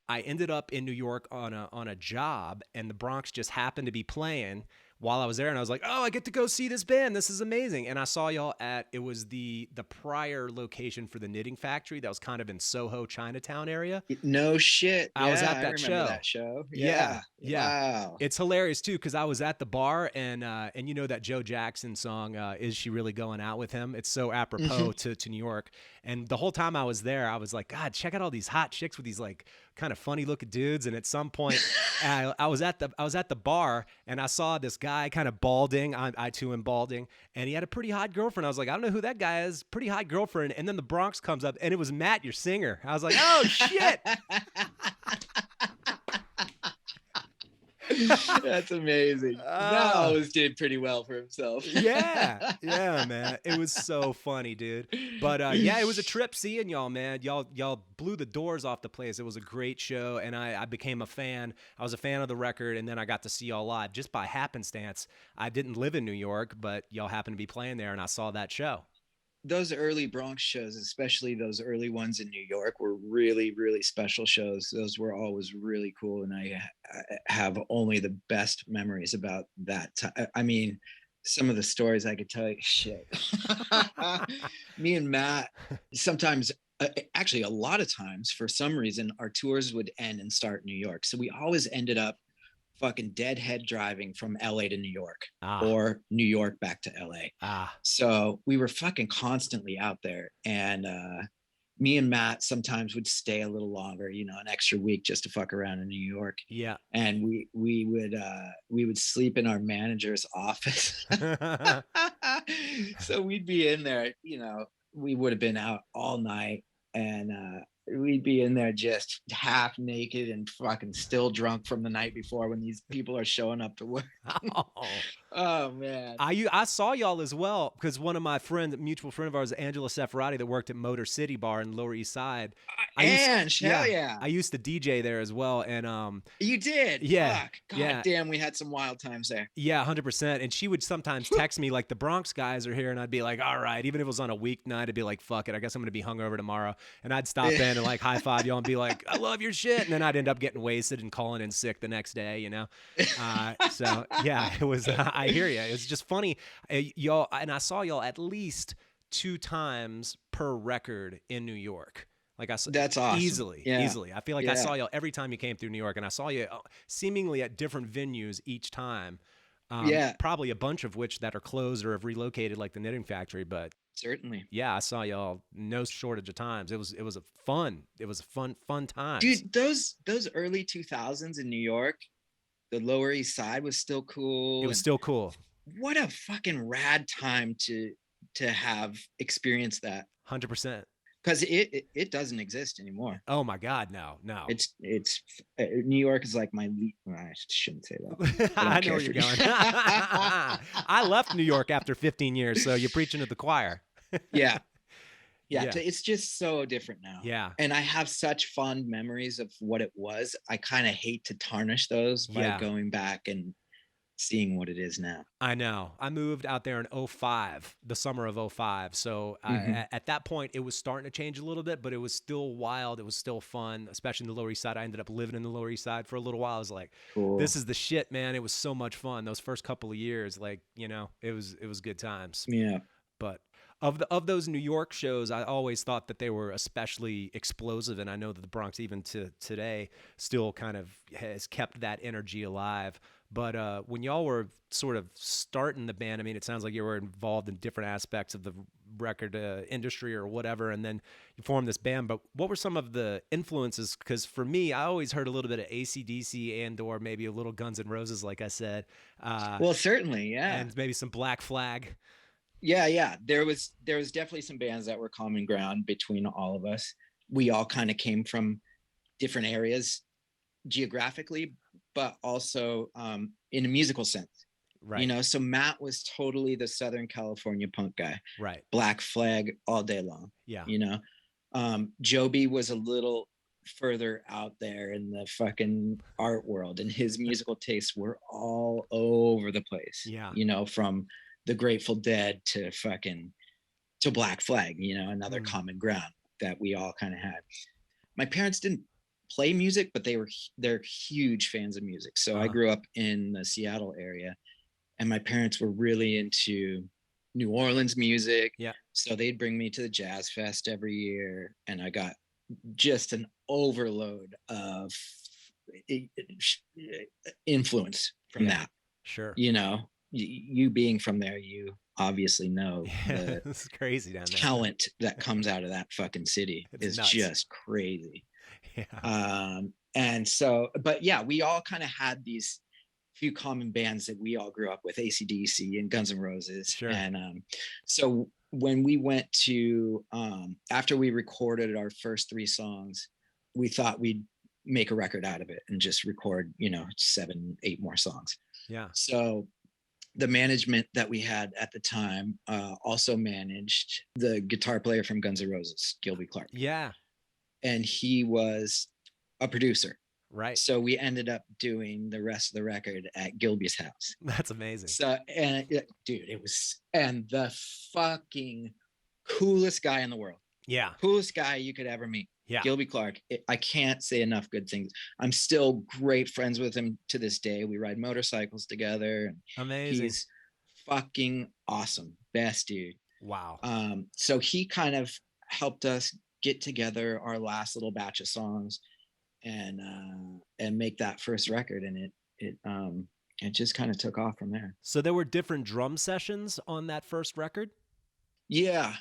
I ended up in New York on a job, and the Bronx just happened to be playing while I was there, and I was like, "Oh, I get to go see this band. This is amazing!" And I saw y'all at it was the prior location for the Knitting Factory that was kind of in Soho, Chinatown area. No shit. I was Yeah, at I that remember show. that show. Yeah, Yeah. yeah. Wow. It's hilarious too because I was at the bar and you know that Joe Jackson song, "Is She Really Going Out with Him?" It's so Hmm. apropos to New York. And the whole time I was there, I was like, God, check out all these hot chicks with these like kind of funny looking dudes. And at some point, I was at the bar and I saw this guy kind of balding. I too am balding, and he had a pretty hot girlfriend. I was like, I don't know who that guy is. Pretty hot girlfriend. And then the Bronx comes up, and it was Matt, your singer. I was like, oh shit. That's amazing. Matt uh, always did pretty well for himself. Yeah, yeah, man. It was so funny, dude. But yeah, it was a trip seeing y'all, man. Y'all blew the doors off the place. It was a great show, and I became a fan. I was a fan of the record, and then I got to see y'all live just by happenstance. I didn't live in New York, but y'all happened to be playing there, and I saw that show. Those early Bronx shows, especially those early ones in New York, were really, really special shows. Those were always really cool, and I have only the best memories about that time. I mean, some of the stories I could tell you, shit. Me and Matt sometimes, actually, a lot of times, for some reason, our tours would end and start in New York. So we always ended up fucking deadhead driving from LA to New York Ah, or New York back to LA. ah, So we were fucking constantly out there. And me and Matt sometimes would stay a little longer, you know, an extra week just to fuck around in New York. yeah. And we would sleep in our manager's office. So we'd be in there, you know, we would have been out all night, and we'd be in there just half naked and fucking still drunk from the night before when these people are showing up to work. Oh. Oh man. I saw y'all as well because one of my friends, a mutual friend of ours, Angela Sepharadi, that worked at Motor City Bar in Lower East Side. I used, And hell yeah, yeah. I used to DJ there as well, and You did. yeah, Fuck. God yeah, damn, we had some wild times there. yeah, 100%. And she would sometimes text me like the Bronx guys are here, and I'd be like, all right, even if it was on a weeknight, I'd be like, fuck it, I guess I'm gonna be hungover tomorrow, and I'd stop in and like high five y'all and be like, I love your shit, and then I'd end up getting wasted and calling in sick the next day, you know. So yeah, it was. I hear you. It's just funny, y'all, and I saw y'all at least two times per record in New York. Like I saw That's awesome. easily, Yeah. easily. I feel like I Yeah. saw y'all every time you came through New York, and I saw you seemingly at different venues each time. Yeah. Probably a bunch of which that are closed or have relocated, like the Knitting Factory. But Certainly. yeah, I saw y'all no shortage of times. It was a fun. It was fun times. Dude, those early 2000s in New York, the Lower East Side was still It cool, was and still cool. what a fucking rad time to have experienced that, 100%. because it doesn't exist anymore. Oh my God, no, no. It's New York is like my I shouldn't say that. I I don't know care where you're for going. I left New York after 15 years, so you're preaching to the choir. Yeah. Yeah, Yeah, it's just so different now. yeah, And I have such fond memories of what it was. I kind of hate to tarnish those by yeah. going back and seeing what it is now. I know. I moved out there in '05, the summer of '05. So Hmm. at that point, it was starting to change a little bit, but it was still wild. It was still fun, especially in the Lower East Side. I ended up living in the Lower East Side for a little while. I was like, this Cool. is the shit, man. It was so much fun. Those first couple of years, like, it was good times. Yeah. But of those New York shows, I always thought that they were especially explosive, and I know that the Bronx, even to today, still kind of has kept that energy alive. But when y'all were sort of starting the band, I mean, it sounds like you were involved in different aspects of the record industry or whatever, and then you formed this band. But what were some of the influences? Because for me, I always heard a little bit of AC/DC and or maybe a little Guns N' Roses, like I said, uh, Well, certainly, yeah. and maybe some Black Flag. Yeah, yeah. There was definitely some bands that were common ground between all of us. We all kind of came from different areas geographically, but also in a musical sense. You Right, know, so Matt was totally the Southern California punk guy, right. Black Flag all day long. Yeah. You know, Joby was a little further out there in the fucking art world, and his musical tastes were all over the place. Yeah. You know, from the Grateful Dead to fucking to Black Flag. You know, another Mm. common ground that we all kind of had. My parents didn't play music, but they're huge fans of music. So I Uh-huh. grew up in the Seattle area, and my parents were really into New Orleans music. Yeah. So they'd bring me to the Jazz Fest every year, and I got just an overload of influence from Yeah. that. Sure. You know, you being from there, you obviously know Yeah. the This is crazy down there. talent that comes out of that fucking city It's is nuts. just crazy. Yeah. And so, but yeah, we all kind of had these few common bands that we all grew up with, AC/DC and Guns N' Roses. Sure. And so when we went to, after we recorded our first 3 songs, we thought we'd make a record out of it and just record, 7, 8 more songs. Yeah. So the management that we had at the time also managed the guitar player from Guns N' Roses, Gilby Clarke, Yeah. and he was a producer. Right. So we ended up doing the rest of the record at Gilby's house. That's amazing. So, and dude, it was, and the fucking coolest guy in the world, Yeah. coolest guy you could ever meet. Yeah. Gilby Clarke. I can't say enough good things. I'm still great friends with him to this day. We ride motorcycles together, and Amazing. he's fucking awesome. Best dude. Wow. So he kind of helped us get together our last little batch of songs and make that first record, and it just kind of took off from there. So there were different drum sessions on that first record? Yeah.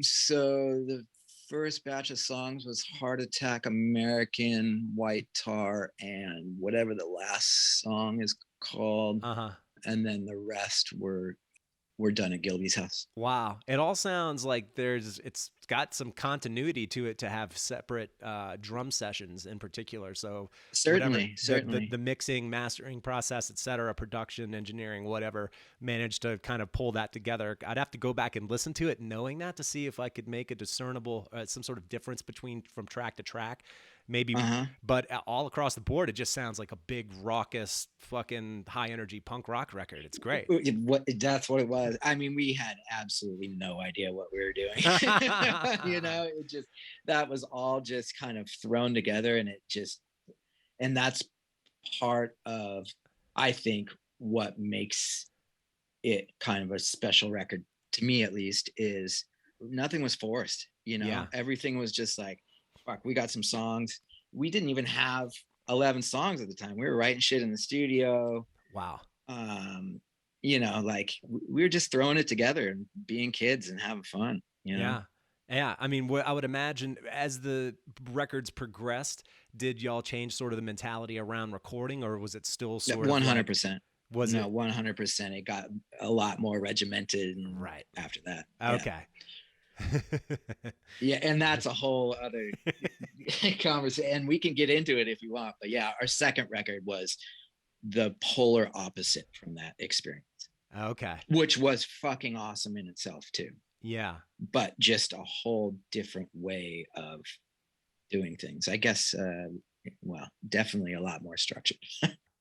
So the first batch of songs was Heart Attack, American, White Tar, and whatever the last song is called. Uh-huh. And then the rest were done at Gilby's house. Wow. It all sounds like it's got some continuity to it to have separate drum sessions in particular. So whatever Certainly. the mixing, mastering process, et cetera, production, engineering, whatever, managed to kind of pull that together. I'd have to go back and listen to it knowing that to see if I could make a discernible, some sort of difference from track to track. Maybe, Uh-huh. but all across the board, it just sounds like a big, raucous, fucking high energy punk rock record. It's great. That's what it was. I mean, we had absolutely no idea what we were doing. It just, that was all just kind of thrown together, and that's part of, I think, what makes it kind of a special record to me, at least, is nothing was forced. Yeah. Everything was just like, fuck, we got some songs. We didn't even have 11 songs at the time. We were writing shit in the studio. Wow. Like we were just throwing it together and being kids and having fun. Yeah. Yeah. I mean, I would imagine as the records progressed, did y'all change sort of the mentality around recording, or was it still sort of 100%? Was it 100%? It got a lot more regimented right after that. Okay. Yeah, and that's a whole other conversation, and we can get into it if you want. But yeah, our second record was the polar opposite from that experience. Okay. Which was fucking awesome in itself too. Yeah. But just a whole different way of doing things. I guess, definitely a lot more structured.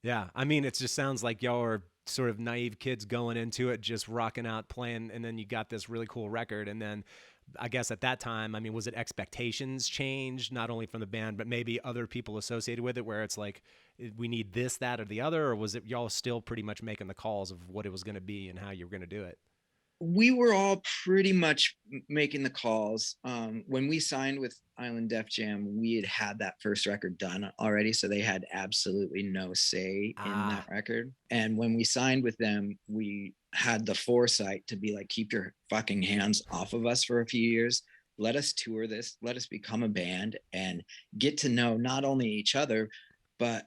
Yeah. I mean, it just sounds like y'all are sort of naive kids going into it, just rocking out, playing, and then you got this really cool record. And then I guess at that time, I mean, was it expectations changed, not only from the band, but maybe other people associated with it, where it's like, we need this, that, or the other? Or was it y'all still pretty much making the calls of what it was going to be and how you were going to do it? We were all pretty much making the calls. When we signed with Island Def Jam, we had that first record done already, so they had absolutely no say in that record. And when we signed with them, we had the foresight to be like, keep your fucking hands off of us for a few years. Let us tour this. Let us become a band and get to know not only each other, but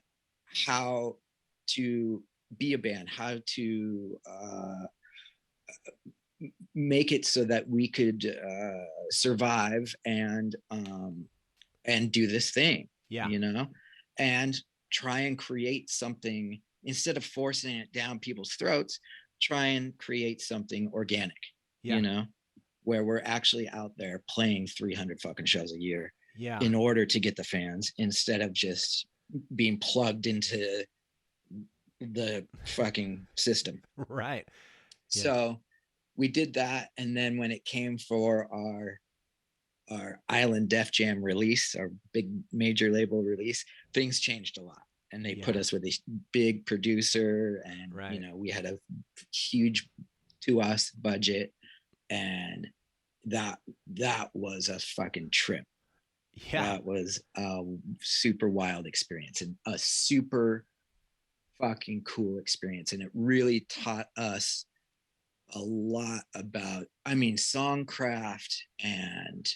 how to be a band, how to make it so that we could survive and do this thing. Yeah. And try and create something instead of forcing it down people's throats. Try and create something organic. Where we're actually out there playing 300 fucking shows a year. Yeah. In order to get the fans, instead of just being plugged into the fucking system. Right. Yeah. So we did that, and then when it came for our Island Def Jam release, our big major label release, things changed a lot. And they put Yeah. us with a big producer, and Right. we had a huge to us budget, and that that was a fucking trip. Yeah. That was a super wild experience and a super fucking cool experience. And it really taught us a lot about, I mean, songcraft and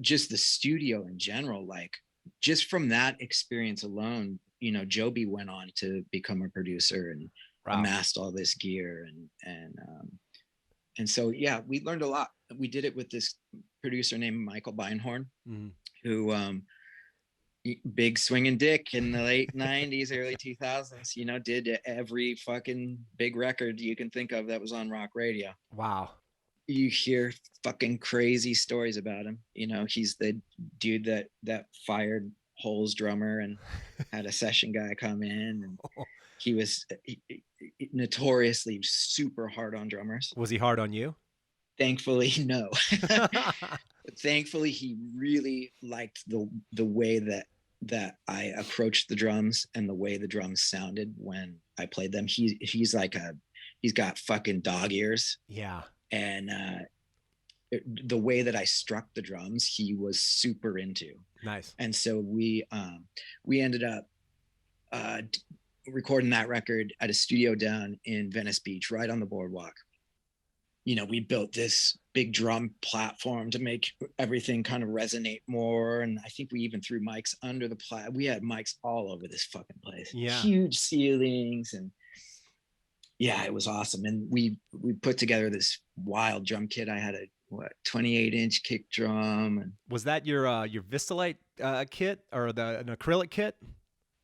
just the studio in general. Like, just from that experience alone, Joby went on to become a producer and Wow. amassed all this gear, and so yeah, we learned a lot. We did it with this producer named Michael Beinhorn, Mm. who big swinging dick in the late 90s, early 2000s, did every fucking big record you can think of that was on rock radio. Wow. You hear fucking crazy stories about him. He's the dude that fired Hole's drummer and had a session guy come in, and he was notoriously super hard on drummers. Was he hard on you? Thankfully, no. Thankfully, he really liked the way that I approached the drums and the way the drums sounded when I played them. He's got fucking dog ears. Yeah. And the way that I struck the drums, he was super into. Nice. And so we ended up recording that record at a studio down in Venice Beach, right on the boardwalk. We built this big drum platform to make everything kind of resonate more. And I think we even threw mics under the we had mics all over this fucking place. Yeah. Huge ceilings, and yeah, it was awesome. And we put together this wild drum kit. I had a 28-inch kick drum. And was that your Vistalite kit or an acrylic kit?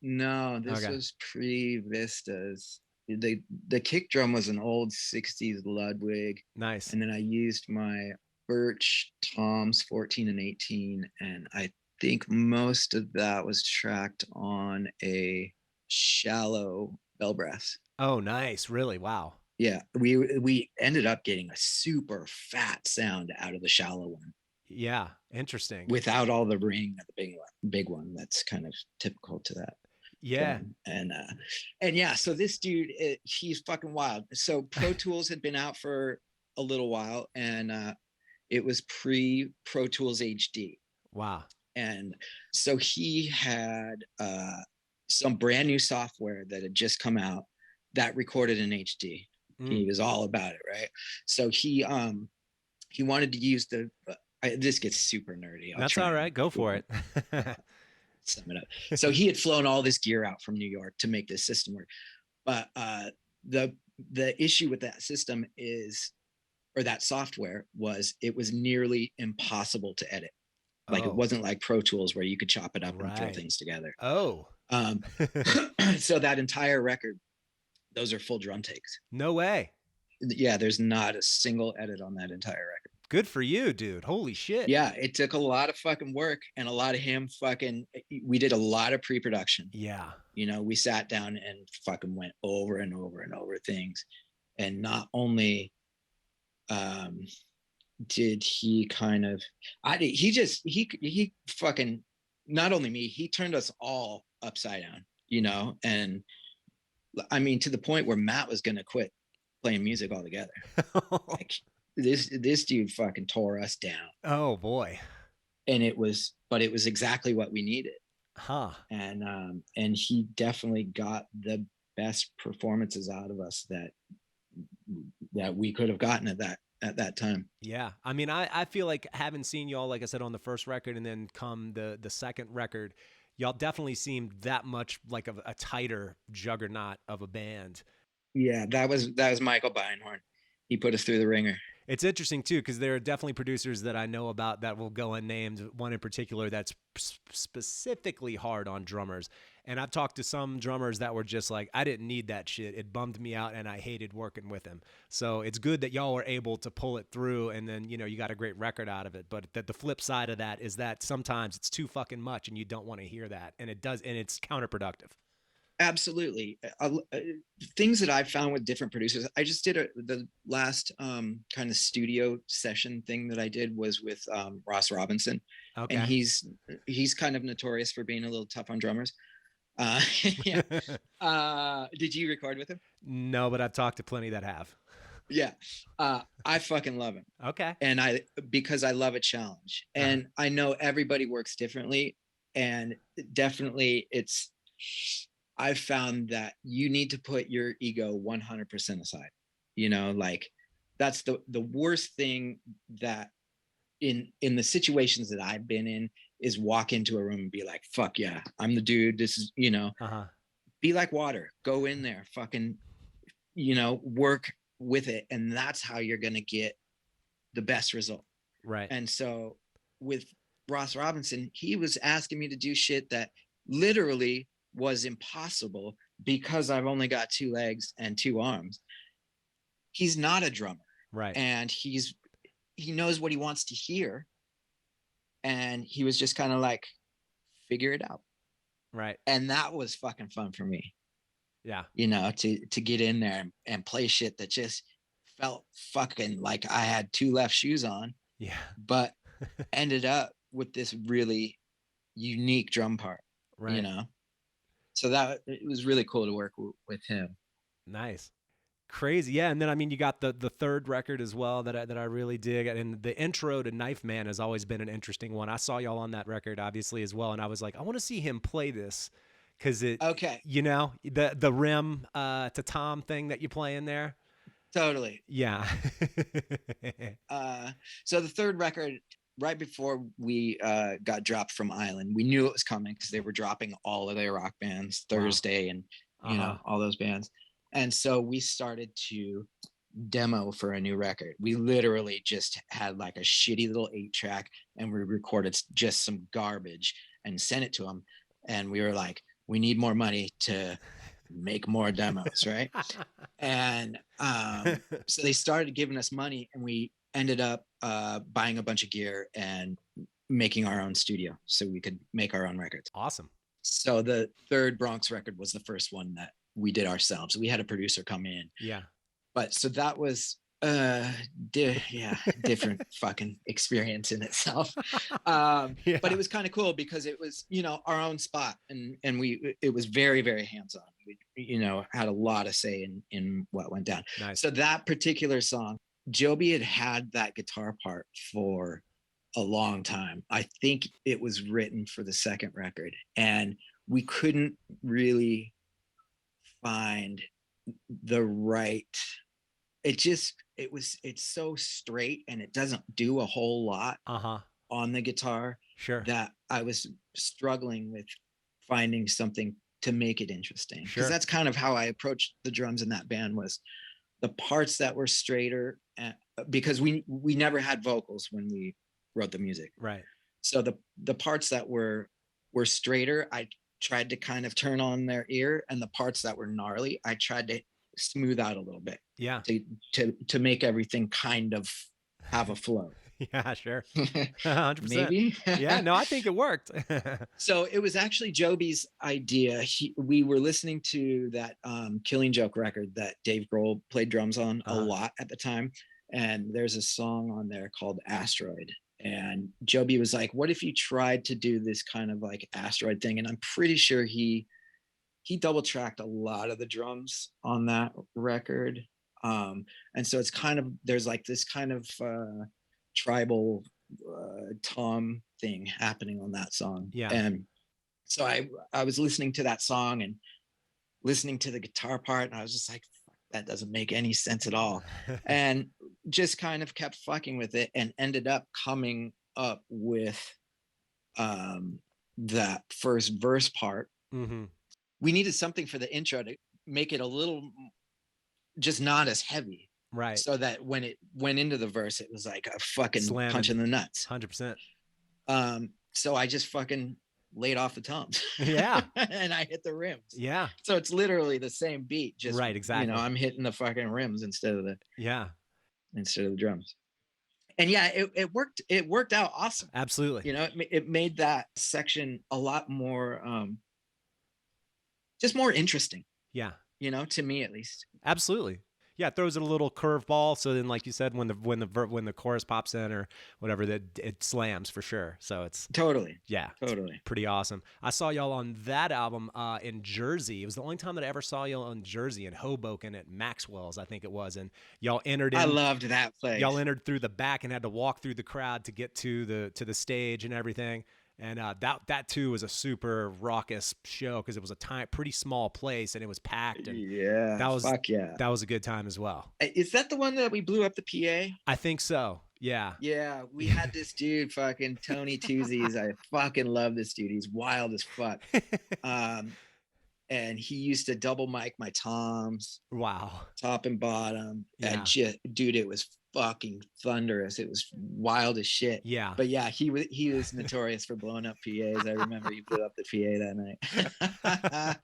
no, this Okay. was pre-Vistas. The kick drum was an old 60s Ludwig. Nice. And then I used my Birch Toms 14 and 18, and I think most of that was tracked on a shallow bell brass. Oh, nice. Really? Wow. Yeah, we ended up getting a super fat sound out of the shallow one. Yeah, interesting. Without all the ring of the big one. That's kind of typical to that. Yeah. And yeah, so this dude, he's fucking wild. So Pro Tools had been out for a little while, and it was pre Pro Tools HD. Wow. And so he had some brand new software that had just come out that recorded in HD. He was all about it, right? So he wanted to use this gets super nerdy. That's all right. Go for it. Sum it up. So he had flown all this gear out from New York to make this system work. But the issue with that system or that software was, it was nearly impossible to edit. Like, it wasn't like Pro Tools where you could chop it up and throw things together. Oh. So that entire record, those are full drum takes. No way. Yeah, there's not a single edit on that entire record. Good for you, dude. Holy shit. Yeah, it took a lot of fucking work and a lot of him we did a lot of pre-production. Yeah. We sat down and fucking went over and over and over things. And not only did he kind of, he fucking, not only me, he turned us all upside down, and I mean, to the point where Matt was going to quit playing music altogether. Like, this dude fucking tore us down. Oh boy. And it was exactly what we needed. Huh. And he definitely got the best performances out of us that we could have gotten at that time. Yeah. I mean, I feel like, having seen y'all, like I said, on the first record, and then come the second record, y'all definitely seemed that much like a tighter juggernaut of a band. Yeah, that was Michael Beinhorn. He put us through the ringer. It's interesting too, because there are definitely producers that I know about that will go unnamed. One in particular that's specifically hard on drummers. And I've talked to some drummers that were just like, I didn't need that shit. It bummed me out, and I hated working with him. So it's good that y'all were able to pull it through, and then, you got a great record out of it. But the flip side of that is that sometimes it's too fucking much, and you don't want to hear that. And it does, and it's counterproductive. Absolutely. Things that I've found with different producers. I just did the last kind of studio session thing that I did was with Ross Robinson, and Okay. he's kind of notorious for being a little tough on drummers. Yeah. Did you record with him? No, but I've talked to plenty that have. Yeah. I fucking love him, Okay. and I because I love a challenge, Uh-huh. and I know everybody works differently, and definitely it's I've found that you need to put your ego 100% aside. You know, like that's the worst thing that in the situations that I've been in is walk into a room and be like, fuck yeah, I'm the dude. This is, Uh-huh. be like water. Go in there, fucking, work with it. And that's how you're gonna get the best result. Right. And so with Ross Robinson, he was asking me to do shit that literally was impossible because I've only got two legs and two arms. He's not a drummer, Right. and he knows what he wants to hear, and he was just kind of like, figure it out. Right. And that was fucking fun for me, Yeah. to get in there and play shit that just felt fucking like I had two left shoes on, Yeah. but ended up with this really unique drum part, you Right. know. So that it was really cool to work with him. Nice. Crazy. Yeah, and then I mean you got the third record as well that I really dig, and the intro to Knife Man has always been an interesting one. I saw y'all on that record obviously as well, and I was like, I want to see him play this cuz it Okay, the rim to Tom thing that you play in there. totally. Yeah. Uh, so the third record, right before we got dropped from Island, we knew it was coming because they were dropping all of their rock bands Wow. Thursday, and Uh-huh. all those bands. And so we started to demo for a new record. We literally just had like a shitty little 8-track, and we recorded just some garbage and sent it to them. And we were like, we need more money to make more demos, right? And so they started giving us money, and we ended up buying a bunch of gear and making our own studio so we could make our own records. Awesome. So the third Bronx record was the first one that we did ourselves. We had a producer come in, Yeah. but so that was yeah, different fucking experience in itself. But Yeah. it was kind of cool because it was, our own spot, and it was very, very hands-on. We, had a lot of say in what went down. Nice. So that particular song, Joby had that guitar part for a long time. I think it was written for the second record, and we couldn't really find the right, it's so straight, and it doesn't do a whole lot Uh-huh. on the guitar, Sure. that I was struggling with finding something to make it interesting, because Sure. that's kind of how I approached the drums in that band, was the parts that were straighter, because we never had vocals when we wrote the music. Right. So the parts that were straighter, I tried to kind of turn on their ear, and the parts that were gnarly, I tried to smooth out a little bit Yeah. to make everything kind of have a flow. Yeah, sure. 100%. Maybe. Yeah, no, I think it worked. So it was actually Joby's idea. We were listening to that Killing Joke record that Dave Grohl played drums on a Uh-huh. lot at the time. And there's a song on there called Asteroid. And Joby was like, what if you tried to do this kind of like asteroid thing? And I'm pretty sure he double tracked a lot of the drums on that record. And so it's kind of, there's like this kind of tribal tom thing happening on that song. Yeah. And so I was listening to that song and listening to the guitar part, and I was just like, that doesn't make any sense at all. And just kind of kept fucking with it, and ended up coming up with that first verse part. Mm-hmm. We needed something for the intro to make it a little just not as heavy, Right. so that when it went into the verse, it was like a fucking punch Slamming. in the nuts. 100%. So I just fucking laid off the toms Yeah. and I hit the rims. Yeah. So it's literally the same beat, just Right, exactly. I'm hitting the fucking rims Yeah. instead of the drums. And yeah, it worked. It worked out awesome. Absolutely. It made that section a lot more just more interesting, Yeah. to me at least. Absolutely. Yeah, it throws it a little curveball. So then, like you said, when the chorus pops in or whatever, that it slams for sure. So it's Totally. yeah, it's Totally. pretty awesome. I saw y'all on that album in Jersey. It was the only time that I ever saw y'all in Jersey in Hoboken at Maxwell's, I think it was, and y'all entered I in. loved that Y'all place. entered through the back and had to walk through the crowd to get to the stage and everything. And that too was a super raucous show because it was a pretty small place and it was packed, and Yeah. that was Fuck yeah. that was a good time as well. Is that the one that we blew up the PA? I think so. Yeah. Yeah, we had this dude, fucking Tony Tuesdays. I fucking love this dude. He's wild as fuck. Um, and he used to double mic my toms, Wow. top and bottom, and Yeah. just, dude, it was fucking thunderous. It was wild as shit. Yeah. But yeah, he was notorious for blowing up PAs. I remember he blew up the PA that night.